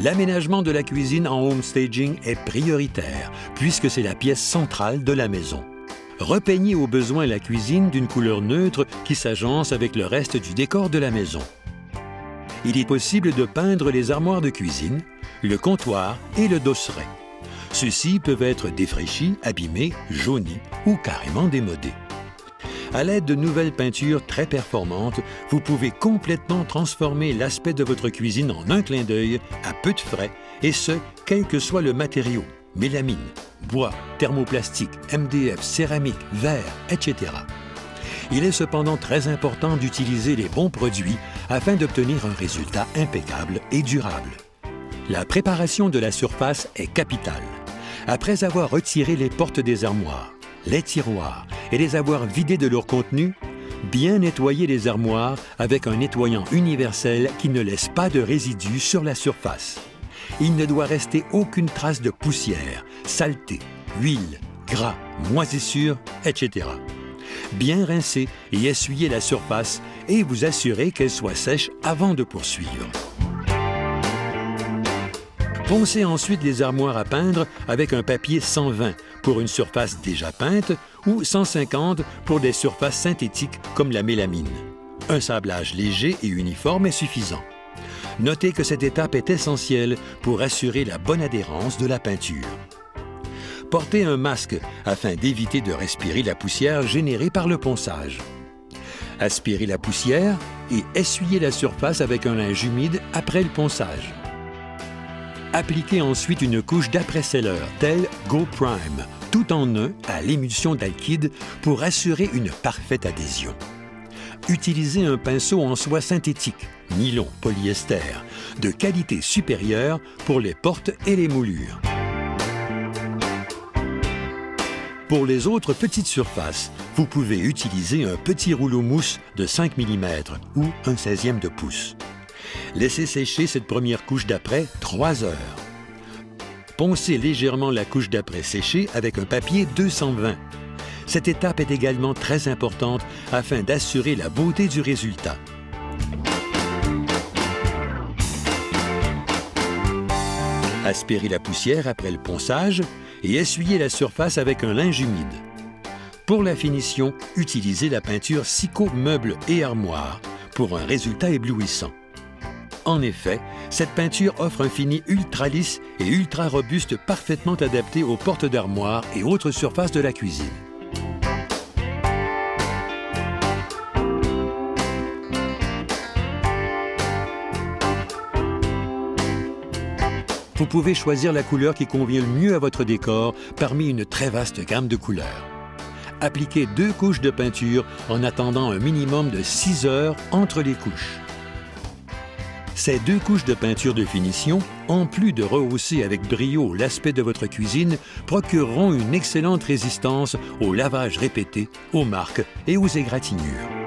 L'aménagement de la cuisine en home staging est prioritaire, puisque c'est la pièce centrale de la maison. Repeignez au besoin la cuisine d'une couleur neutre qui s'agence avec le reste du décor de la maison. Il est possible de peindre les armoires de cuisine, le comptoir et le dosseret. Ceux-ci peuvent être défraîchis, abîmés, jaunis ou carrément démodés. À l'aide de nouvelles peintures très performantes, vous pouvez complètement transformer l'aspect de votre cuisine en un clin d'œil à peu de frais, et ce, quel que soit le matériau, mélamine, bois, thermoplastique, MDF, céramique, verre, etc. Il est cependant très important d'utiliser les bons produits afin d'obtenir un résultat impeccable et durable. La préparation de la surface est capitale. Après avoir retiré les portes des armoires, les tiroirs et les avoir vidés de leur contenu, bien nettoyer les armoires avec un nettoyant universel qui ne laisse pas de résidus sur la surface. Il ne doit rester aucune trace de poussière, saleté, huile, gras, moisissure, etc. Bien rincer et essuyer la surface et vous assurer qu'elle soit sèche avant de poursuivre. Poncez ensuite les armoires à peindre avec un papier 120 pour une surface déjà peinte ou 150 pour des surfaces synthétiques comme la mélamine. Un sablage léger et uniforme est suffisant. Notez que cette étape est essentielle pour assurer la bonne adhérence de la peinture. Portez un masque afin d'éviter de respirer la poussière générée par le ponçage. Aspirez la poussière et essuyez la surface avec un linge humide après le ponçage. Appliquez ensuite une couche d'après-seller, telle Go Prime, tout en un à l'émulsion d'alkyd pour assurer une parfaite adhésion. Utilisez un pinceau en soie synthétique, nylon, polyester, de qualité supérieure pour les portes et les moulures. Pour les autres petites surfaces, vous pouvez utiliser un petit rouleau mousse de 5 mm ou un 16e de pouce. Laissez sécher cette première couche d'après 3 heures. Poncez légèrement la couche d'après séchée avec un papier 220. Cette étape est également très importante afin d'assurer la beauté du résultat. Aspirez la poussière après le ponçage et essuyez la surface avec un linge humide. Pour la finition, utilisez la peinture Sico Meubles et Armoires pour un résultat éblouissant. En effet, cette peinture offre un fini ultra lisse et ultra robuste parfaitement adapté aux portes d'armoire et autres surfaces de la cuisine. Vous pouvez choisir la couleur qui convient le mieux à votre décor parmi une très vaste gamme de couleurs. Appliquez 2 couches de peinture en attendant un minimum de 6 heures entre les couches. Ces 2 couches de peinture de finition, en plus de rehausser avec brio l'aspect de votre cuisine, procureront une excellente résistance au lavage répété, aux marques et aux égratignures.